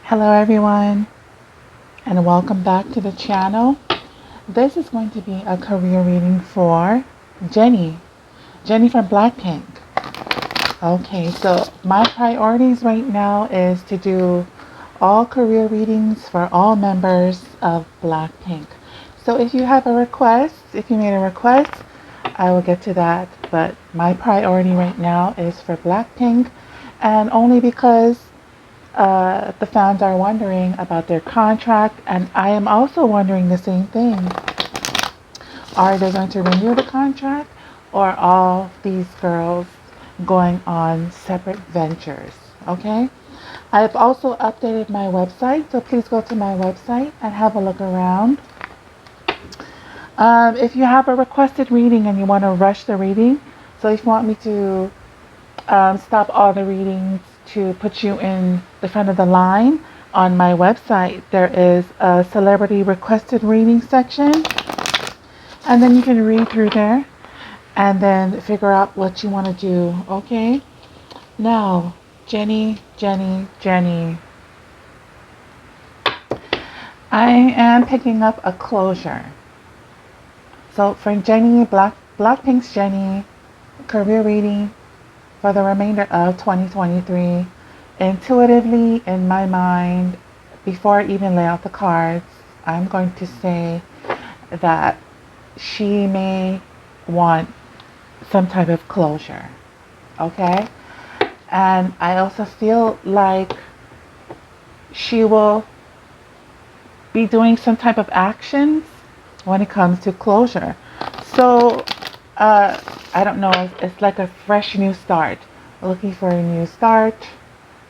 Hello everyone and welcome back to the channel. This is going to be a career reading for Jennie. Jennie from BlackPink. Okay, so my priorities right now is to do all career readings for all members of BlackPink. So if you have a request, if you made a request, I will get to that. But my priority right now is for BlackPink, and only because the fans are wondering about their contract, and I am also wondering the same thing. Are they going to renew the contract, or are all these girls going on separate ventures? Okay. I've also updated my website, so please go to my website and have a look around. If you have a requested reading and you want to rush the reading, so if you want me to stop all the readings to put you in the front of the line, on my website there is a celebrity requested reading section, and then you can read through there and then figure out what you want to do. Okay, now Jennie, I am picking up a closure. So for Jennie, BlackPink's Jennie career reading for the remainder of 2023, intuitively in my mind, before I even lay out the cards, I'm going to say that she may want some type of closure. Okay? And I also feel like she will be doing some type of actions when it comes to closure. So, I don't know, it's like a fresh new start. Looking for a new start,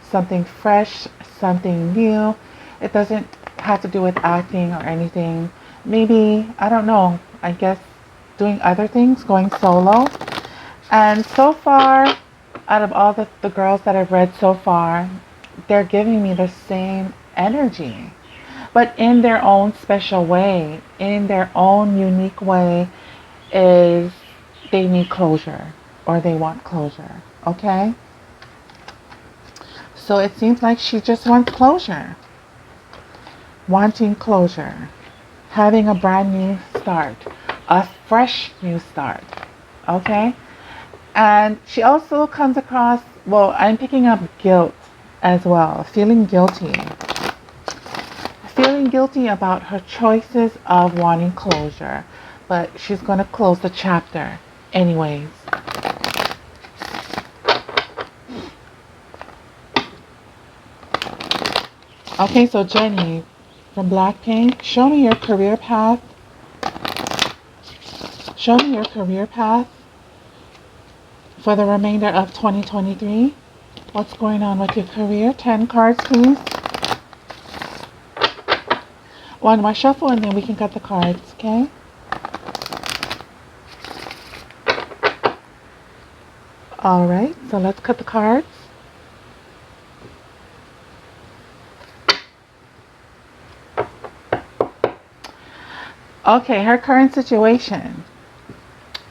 something fresh, something new. It doesn't have to do with acting or anything. Maybe, I don't know, I guess doing other things, going solo. And so far, out of all the girls that I've read so far, they're giving me the same energy, but in their own special way, in their own unique way, is they need closure or they want closure. Okay? So it seems like she just wants closure. Wanting closure. Having a brand new start. A fresh new start. Okay? And she also comes across, well, I'm picking up guilt as well. Feeling guilty. Feeling guilty about her choices of wanting closure. But she's going to close the chapter anyways. Okay, so Jennie from BlackPink, show me your career path. Show me your career path for the remainder of 2023. What's going on with your career? 10 cards, please. One more shuffle and then we can cut the cards, okay? Alright, so let's cut the cards. Okay, her current situation.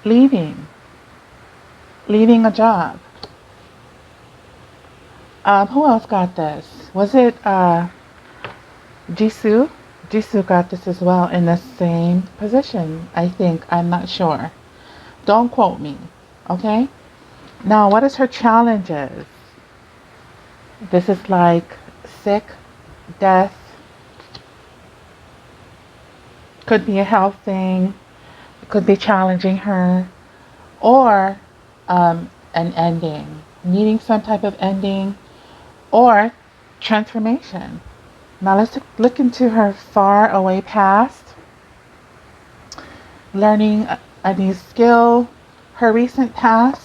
Leaving a job. Who else got this? Was it Jisoo? Jisoo got this as well in the same position, I think. I'm not sure. Don't quote me, okay? Now, what is her challenges? This is like sick, death. Could be a health thing. It could be challenging her. Or an ending. Needing some type of ending. Or transformation. Now let's look into her far away past. Learning a new skill. Her recent past.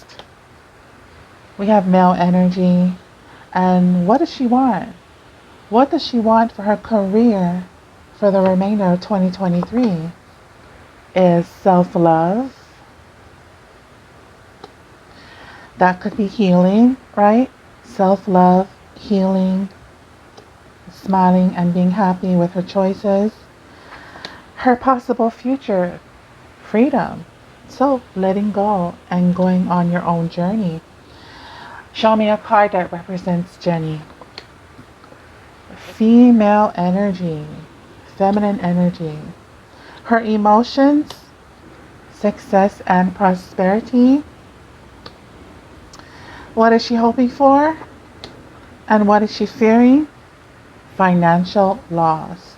We have male energy. And what does she want? What does she want for her career for the remainder of 2023? Is self-love. That could be healing, right? Self-love, healing, smiling and being happy with her choices. Her possible future, freedom. So letting go and going on your own journey. Show me a card that represents Jennie. female energy, feminine energy. Her emotions, success and prosperity. What is she hoping for? And what is she fearing? Financial loss.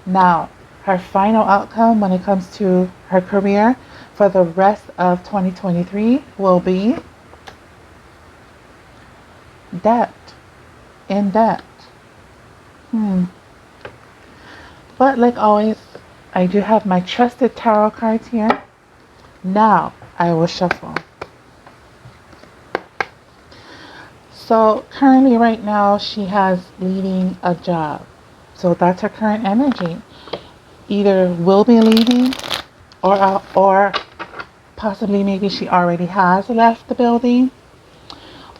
Now, her final outcome when it comes to her career for the rest of 2023 will be debt. In debt. But like always, I do have my trusted tarot cards here. Now, I will shuffle. So currently right now she has leading a job. So that's her current energy. Either will be leaving or possibly maybe she already has left the building,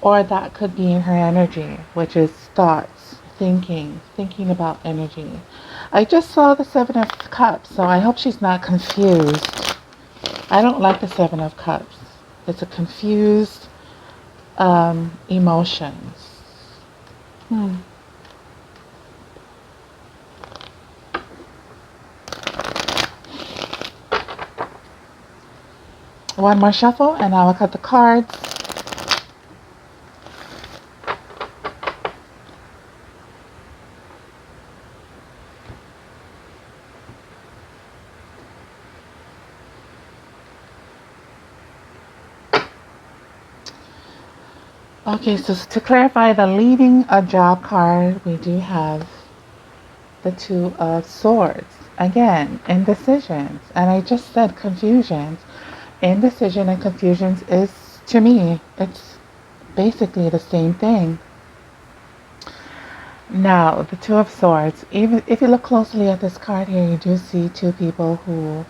or that could be in her energy, which is thoughts, thinking about energy. I just saw the Seven of Cups, so I hope she's not confused. I don't like the Seven of Cups. It's a confused emotions. One more shuffle and I will cut the cards. Okay, so to clarify the leading a job card, we do have the Two of Swords. Again, indecisions. And I just said confusions. Indecision and confusions is, to me, it's basically the same thing. Now, the Two of Swords. Even if you look closely at this card here, you do see two people who,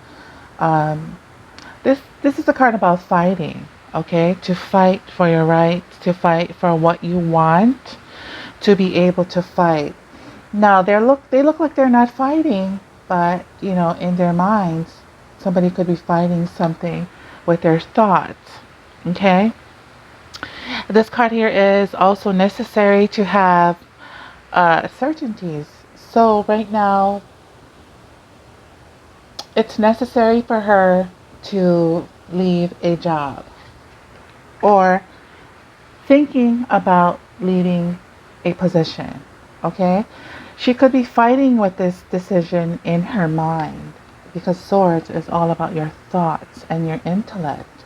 this is a card about fighting. Okay, to fight for your rights, to fight for what you want, to be able to fight. Now they look like they're not fighting, but in their minds, somebody could be fighting something with their thoughts. Okay. This card here is also necessary to have certainties. So right now, it's necessary for her to leave a job, or thinking about leaving a position. Okay? She could be fighting with this decision in her mind, because swords is all about your thoughts and your intellect.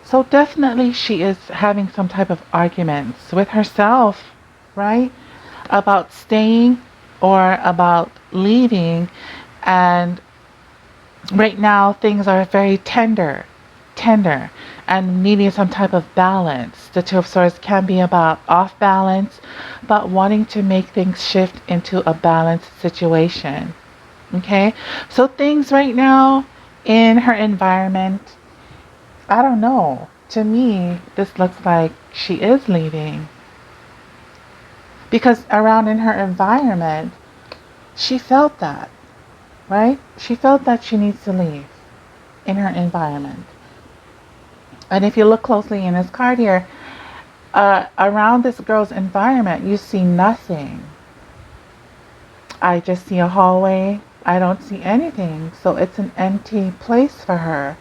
So definitely she is having some type of arguments with herself, right? About staying or about leaving. And right now things are very tender and needing some type of balance. The Two of Swords can be about off balance, but wanting to make things shift into a balanced situation. Okay, so things right now in her environment, I don't know. To me, this looks like she is leaving, because around in her environment, she felt that, right? She felt that she needs to leave in her environment. And if you look closely in this card here, around this girl's environment, you see nothing. I just see a hallway. I don't see anything. So it's an empty place for her.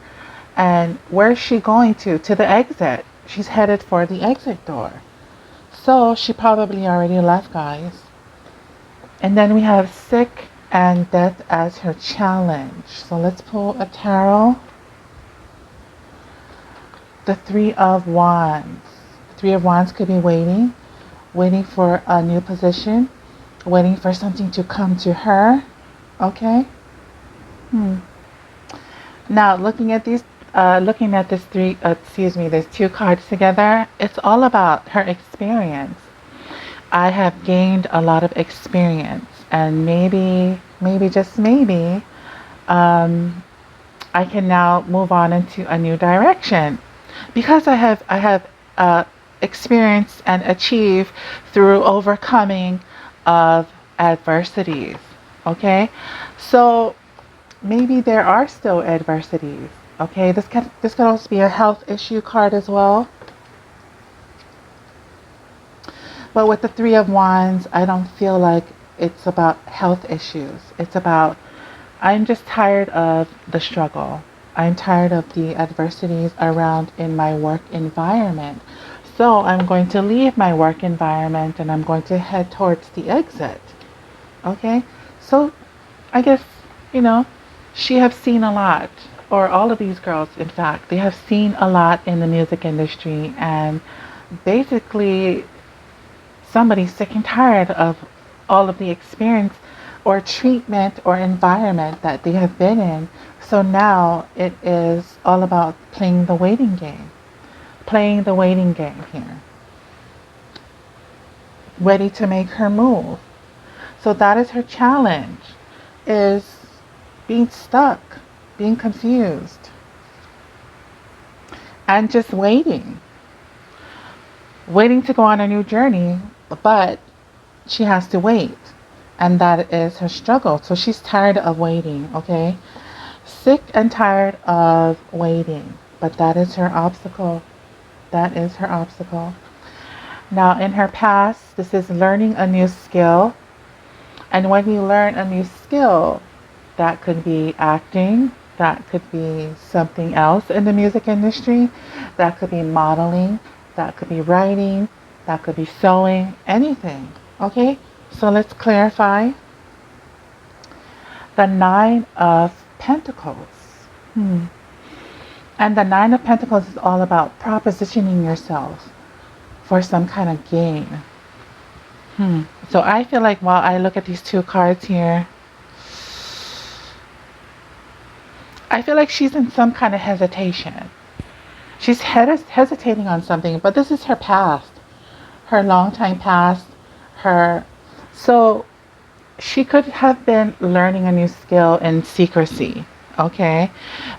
And where's she going to? To the exit. She's headed for the exit door. So she probably already left, guys. And then we have sick and death as her challenge. So let's pull a tarot. The Three of Wands. The Three of Wands could be waiting for a new position, waiting for something to come to her. Okay. Now looking at these, there's two cards together. It's all about her experience. I have gained a lot of experience, and maybe just maybe, I can now move on into a new direction, because I have experienced and achieved through overcoming of adversities. Okay, so maybe there are still adversities. Okay, this could also be a health issue card as well. But with the Three of Wands, I don't feel like it's about health issues. It's about, I'm just tired of the struggle. I'm tired of the adversities around in my work environment. So I'm going to leave my work environment and I'm going to head towards the exit. Okay? So I guess, you know, she have seen a lot, or all of these girls, in fact, they have seen a lot in the music industry, and basically somebody's sick and tired of all of the experience or treatment or environment that they have been in. So now it is all about playing the waiting game here, ready to make her move. So that is her challenge, is being stuck, being confused, and just waiting to go on a new journey, but she has to wait. And that is her struggle. So she's tired of waiting, okay? Sick and tired of waiting. But that is her obstacle. That is her obstacle. Now, in her past, this is learning a new skill. And when you learn a new skill, that could be acting, that could be something else in the music industry, that could be modeling, that could be writing, that could be sewing, anything. Okay? So let's clarify. The Nine of Pentacles. And the Nine of Pentacles is all about propositioning yourself for some kind of gain. So I feel like while I look at these two cards here, I feel like she's in some kind of hesitation. She's hesitating on something, but this is her past, her long time past, her. So she could have been learning a new skill in secrecy, okay?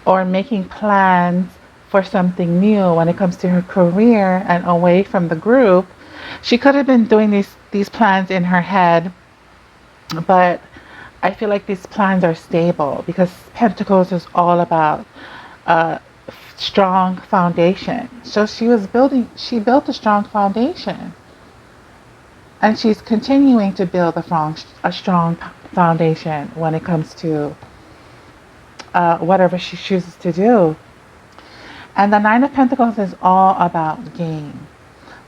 Or making plans for something new when it comes to her career and away from the group. She could have been doing these plans in her head, but I feel like these plans are stable because Pentacles is all about a strong foundation. So she built a strong foundation. And she's continuing to build a strong foundation when it comes to whatever she chooses to do. And the Nine of Pentacles is all about gain,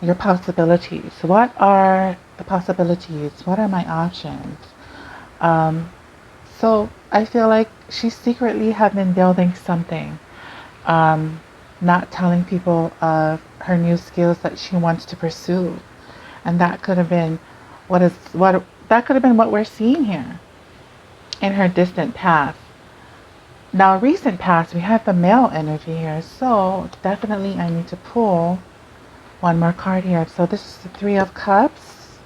your possibilities. What are the possibilities? What are my options? So I feel like she secretly have been building something, not telling people of her new skills that she wants to pursue. And that could have been what we're seeing here in her distant past. Now, recent past, we have the male energy here, so definitely I need to pull one more card here. So this is the Three of Cups.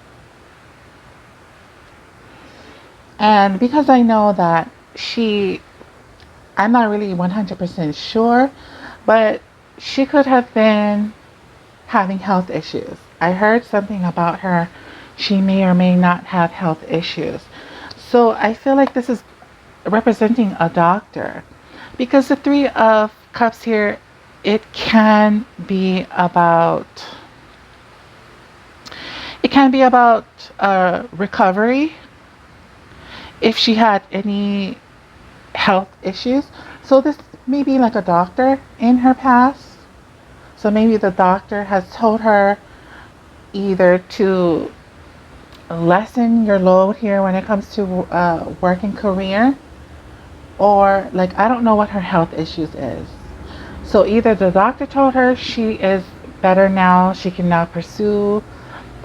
And because I know that I'm not really 100% sure, but she could have been having health issues. I heard something about her. She may or may not have health issues. So I feel like this is representing a doctor, because the Three of Cups here, it can be about recovery if she had any health issues. So this may be like a doctor in her past. So maybe the doctor has told her either to lessen your load here when it comes to work and career, or like I don't know what her health issues is. So either the doctor told her she is better now, she can now pursue,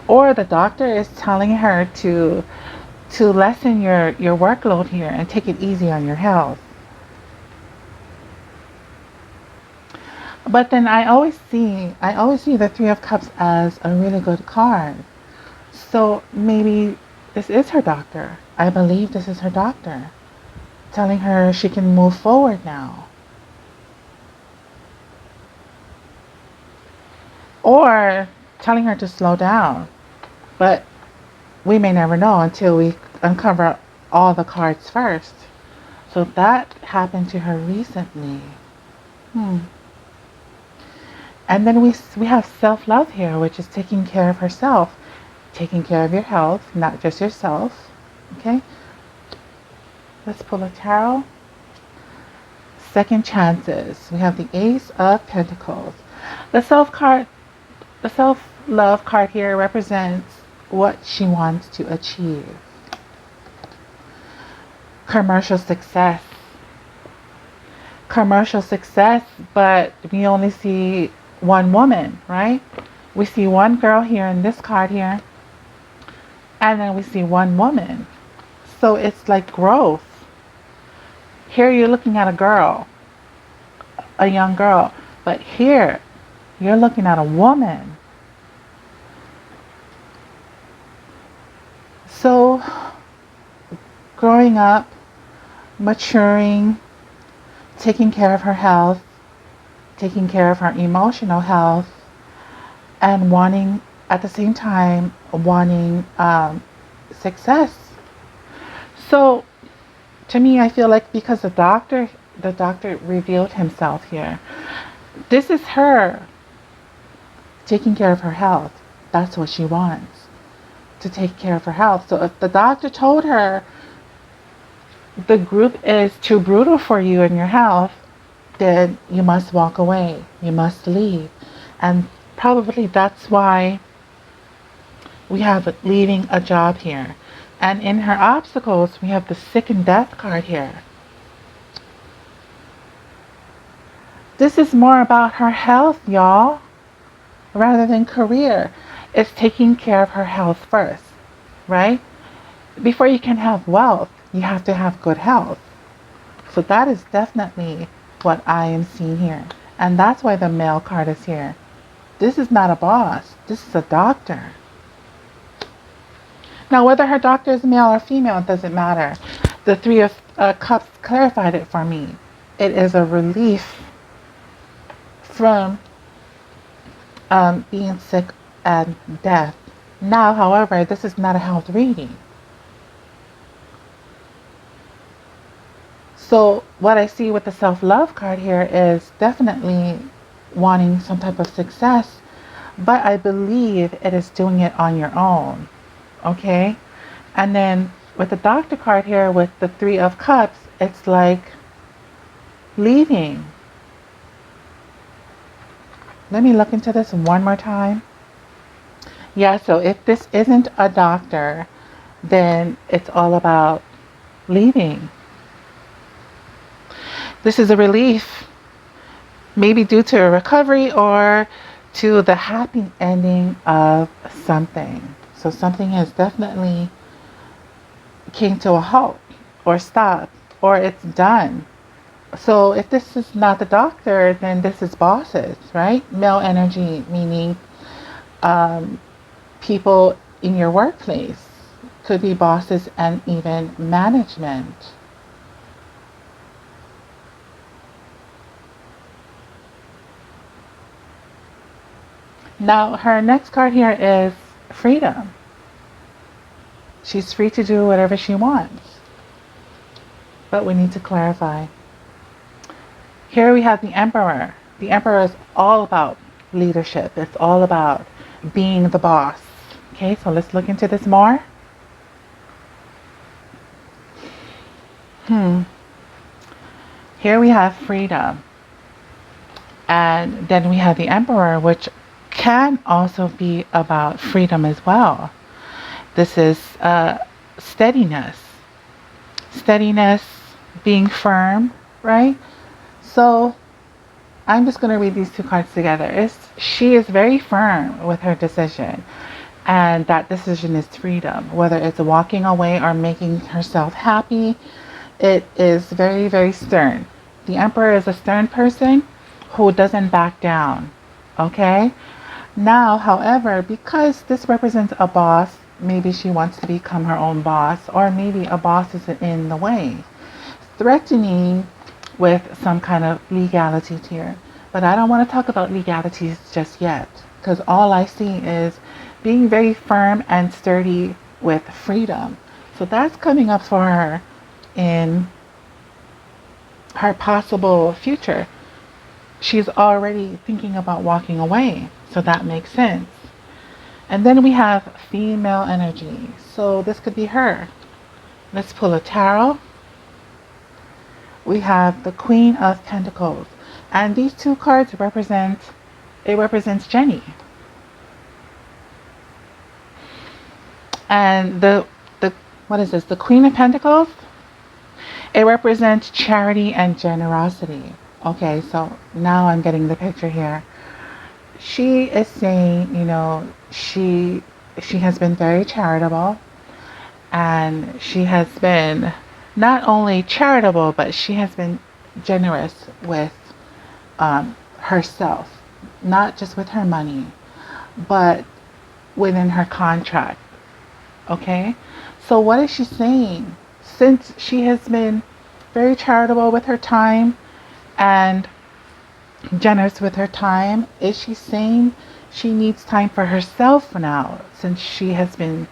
or the doctor is telling her to lessen your workload here and take it easy on your health. But then I always see the Three of Cups as a really good card. So maybe this is her doctor. I believe this is her doctor telling her she can move forward now. Or telling her to slow down. But we may never know until we uncover all the cards first. So that happened to her recently. And then we have self-love here, which is taking care of herself, taking care of your health, not just yourself. Okay, let's pull a tarot. Second chances. We have the Ace of Pentacles. The self card, the self-love card here represents what she wants to achieve. Commercial success. Commercial success, but we only see one woman, right? We see one girl here in this card here, and then we see one woman. So it's like growth. Here you're looking at a girl, a young girl, but here you're looking at a woman. So growing up, maturing, taking care of her health, taking care of her emotional health, and wanting, at the same time, wanting success. So to me, I feel like because the doctor revealed himself here. This is her taking care of her health. That's what she wants, to take care of her health. So if the doctor told her the group is too brutal for you and your health, then you must walk away. You must leave. And probably that's why we have leaving a job here. And in her obstacles, we have the sick and death card here. This is more about her health, y'all, rather than career. It's taking care of her health first, right? Before you can have wealth, you have to have good health. So that is definitely what I am seeing here. And that's why the male card is here. This is not a boss. This is a doctor. Now, whether her doctor is male or female, it doesn't matter. The Three of Cups clarified it for me. It is a relief from being sick and death. Now, however, this is not a health reading. So what I see with the self-love card here is definitely wanting some type of success, but I believe it is doing it on your own. Okay? And then with the doctor card here with the Three of Cups, it's like leaving. Let me look into this one more time. Yeah, so if this isn't a doctor, then it's all about leaving. This is a relief, maybe due to a recovery or to the happy ending of something. So something has definitely came to a halt or stopped or it's done. So if this is not the doctor, then this is bosses, right? Male energy, meaning people in your workplace. Could be bosses and even management. Now, her next card here is freedom. She's free to do whatever she wants. But we need to clarify. Here we have the Emperor. The Emperor is all about leadership. It's all about being the boss. Okay, so let's look into this more. Here we have freedom. And then we have the Emperor, which can also be about freedom as well. This is steadiness. Steadiness, being firm, right? So I'm just going to read these two cards together. She is very firm with her decision. And that decision is freedom. Whether it's walking away or making herself happy, it is very, very stern. The Emperor is a stern person who doesn't back down. Okay? Now, however, because this represents a boss, maybe she wants to become her own boss, or maybe a boss is in the way, threatening with some kind of legalities here. But I don't want to talk about legalities just yet, because all I see is being very firm and sturdy with freedom. So that's coming up for her in her possible future. She's already thinking about walking away, so that makes sense. And then we have female energy. So this could be her. Let's pull a tarot. We have the Queen of Pentacles. And these two cards represents Jennie. And the what is this? The Queen of Pentacles? It represents charity and generosity. Okay, so now I'm getting the picture here. She is saying, she has been very charitable, and she has been not only charitable, but she has been generous with herself, not just with her money, but within her contract. Okay, so what is she saying? Since she has been very charitable with her time and generous with her time, is she saying she needs time for herself now since she has been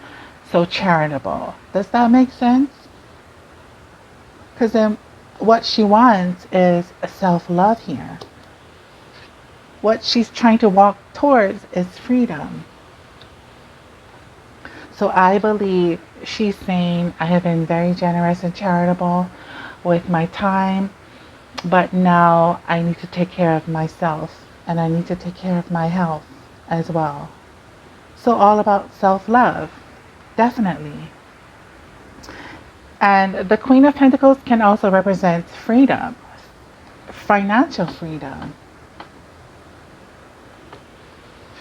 so charitable? Does that make sense? Because then what she wants is a self-love here. What she's trying to walk towards is freedom. So I believe she's saying, I have been very generous and charitable with my time, but now I need to take care of myself, and I need to take care of my health as well. So all about self-love, definitely. And the Queen of Pentacles can also represent freedom, financial freedom.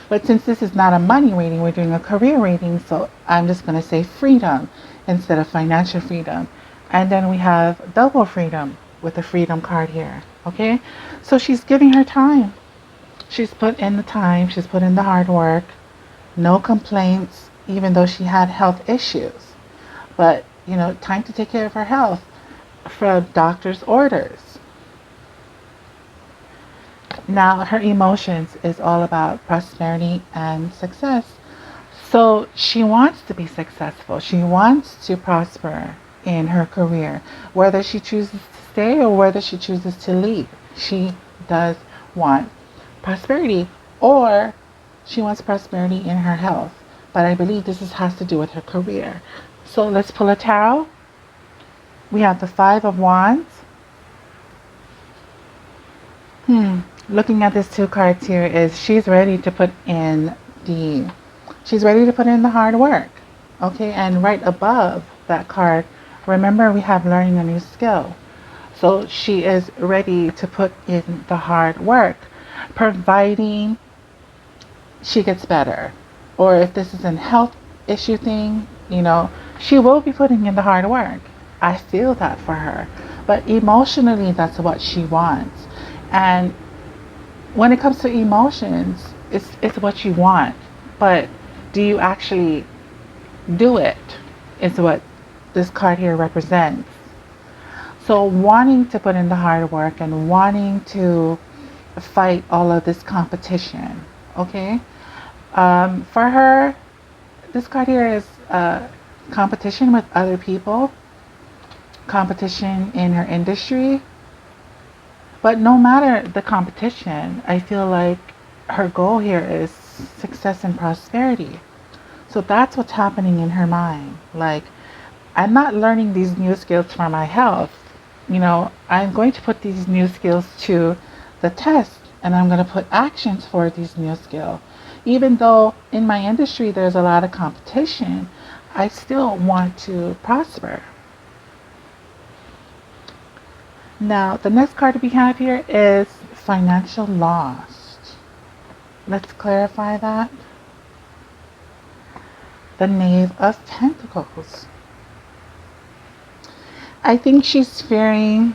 But since this is not a money reading, we're doing a career reading, so I'm just going to say freedom instead of financial freedom. And then we have double freedom with the freedom card here. Okay? So she's giving her time. She's put in the time. She's put in the hard work. No complaints, even though she had health issues. But, time to take care of her health from doctor's orders. Now her emotions is all about prosperity and success. So she wants to be successful. She wants to prosper in her career. Whether she chooses to stay or whether she chooses to leave, she does want prosperity, or she wants prosperity in her health. But I believe this has to do with her career. So let's pull a tarot. We have the Five of Wands. Looking at these two cards here is she's ready to put in the hard work. Okay, and right above that card, remember we have learning a new skill. So she is ready to put in the hard work, providing she gets better. Or if this is a health issue thing, she will be putting in the hard work. I feel that for her. But emotionally, that's what she wants. And when it comes to emotions, it's what you want. But do you actually do it? Is what this card here represents. So wanting to put in the hard work and wanting to fight all of this competition. Okay? For her, this card here is competition with other people, competition in her industry. But no matter the competition, I feel like her goal here is success and prosperity. So that's what's happening in her mind. Like, I'm not learning these new skills for my health. I'm going to put these new skills to the test, and I'm going to put actions for these new skills. Even though in my industry there's a lot of competition, I still want to prosper. Now, the next card we have here is financial loss. Let's clarify that. The Knave of Pentacles. I think she's fearing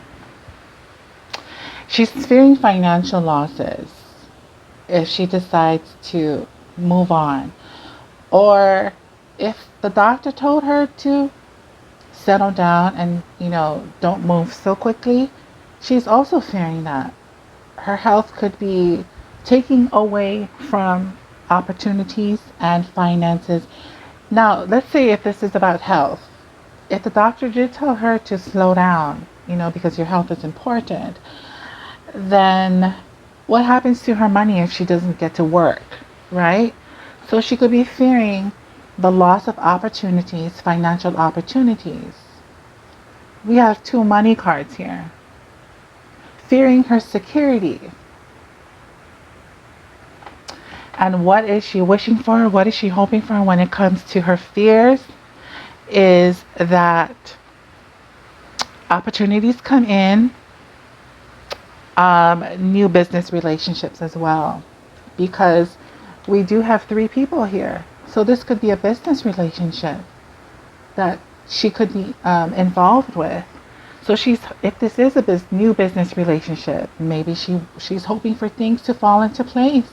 financial losses if she decides to move on. Or if the doctor told her to settle down and, don't move so quickly, she's also fearing that her health could be taking away from opportunities and finances. Now, let's say if this is about health, if the doctor did tell her to slow down, because your health is important, then what happens to her money if she doesn't get to work, right? So she could be fearing the loss of opportunities, financial opportunities. We have two money cards here. Fearing her security. And what is she wishing for? What is she hoping for when it comes to her fears? Is that opportunities come in, new business relationships as well. Because we do have three people here. So this could be a business relationship that she could be involved with. So if this is a new business relationship, maybe she's hoping for things to fall into place,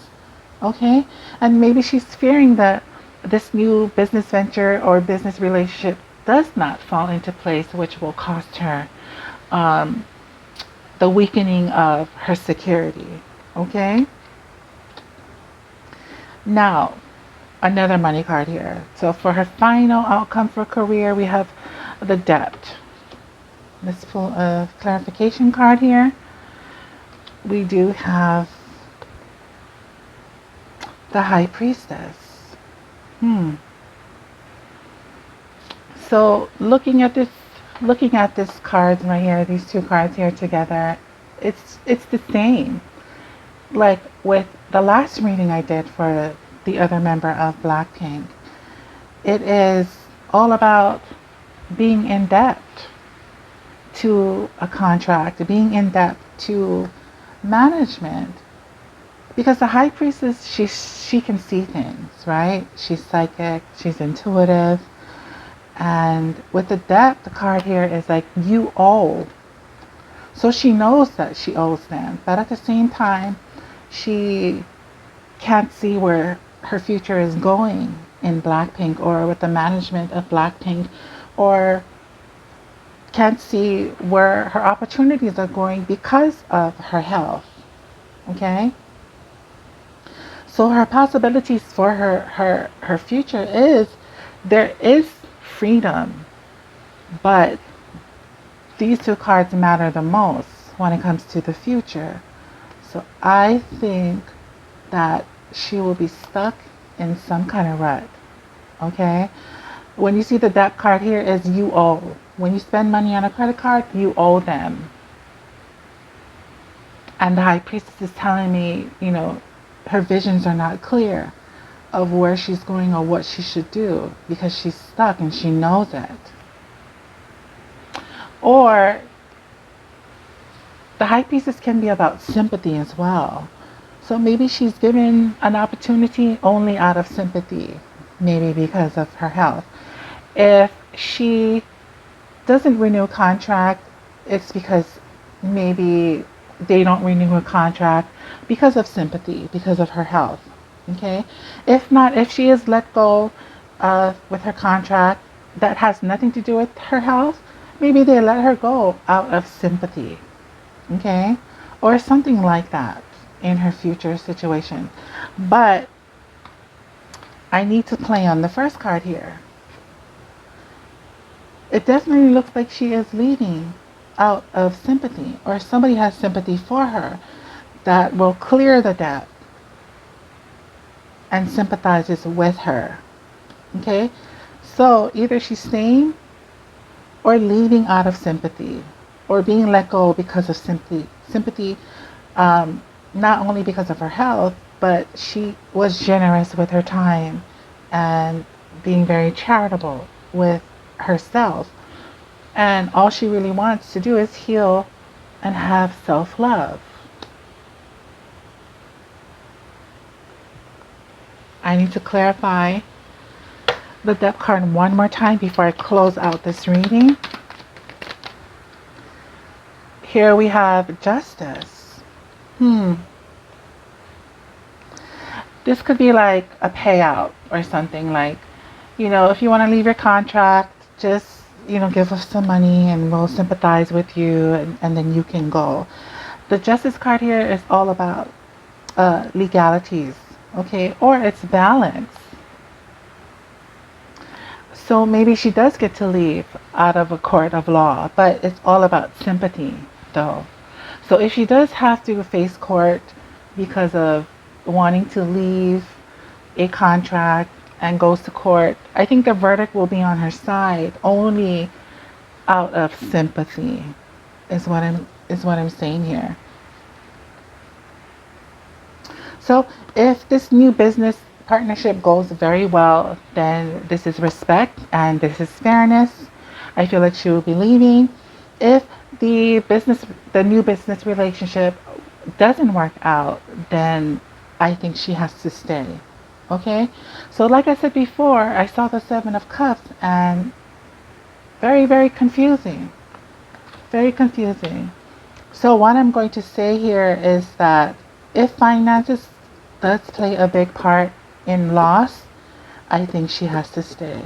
okay? And maybe she's fearing that this new business venture or business relationship does not fall into place, which will cost her um, the weakening of her security, okay? Now, another money card here. So for her final outcome for career, we have the debt. Let's pull a clarification card here. We do have the High Priestess. So looking at this cards right here, these two cards here together, it's the same. Like with the last reading I did for the other member of BlackPink, it is all about being in debt to a contract, being in debt to management. Because the High Priestess, she can see things, right? She's psychic, she's intuitive. And with the debt, the card here is like, you owe. So she knows that she owes them. But at the same time, she can't see where her future is going in BlackPink or with the management of BlackPink, or can't see where her opportunities are going because of her health. Okay? So her possibilities for her future is, there is freedom, but these two cards matter the most when it comes to the future. So I think that she will be stuck in some kind of rut. Okay? When you see the debt card here is you owe. When you spend money on a credit card, you owe them. And the High Priestess is telling me, her visions are not clear of where she's going or what she should do because she's stuck and she knows it. Or the High Priestess can be about sympathy as well. So maybe she's given an opportunity only out of sympathy, maybe because of her health. If she doesn't renew a contract, it's because maybe they don't renew a contract because of sympathy, because of her health. Okay? If not, if she is let go with her contract that has nothing to do with her health, maybe they let her go out of sympathy. Okay? Or something like that in her future situation. But I need to play on the first card here. It definitely looks like she is leaving out of sympathy, or somebody has sympathy for her that will clear the debt and sympathizes with her. Okay? So either she's staying or leaving out of sympathy, or being let go because of sympathy. Sympathy, not only because of her health, but she was generous with her time and being very charitable with herself. And all she really wants to do is heal and have self-love. I need to clarify the death card one more time before I close out this reading. Here we have Justice. This could be like a payout or something, like, if you want to leave your contract, just, give us some money and we'll sympathize with you, and then you can go. The Justice card here is all about legalities, okay, or it's balance. So maybe she does get to leave out of a court of law, but it's all about sympathy, though. So if she does have to face court because of wanting to leave a contract and goes to court, I think the verdict will be on her side, only out of sympathy is what I'm saying here. So if this new business partnership goes very well, then this is respect and this is fairness. I feel like she will be leaving. If the new business relationship doesn't work out, then I think she has to stay. Okay? So like I said before, I saw the 7 of Cups and very, very confusing. Very confusing. So what I'm going to say here is that if finances does play a big part in loss, I think she has to stay.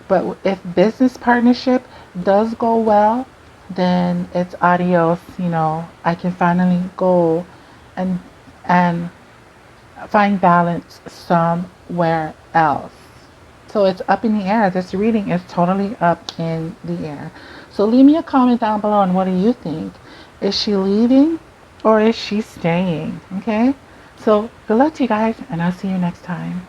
But if business partnership does go well, then it's adios. I can finally go and and find balance somewhere else. So it's up in the air. This reading is totally up in the air. So leave me a comment down below on what do you think? Is she leaving or is she staying? Okay? So good luck to you guys, and I'll see you next time.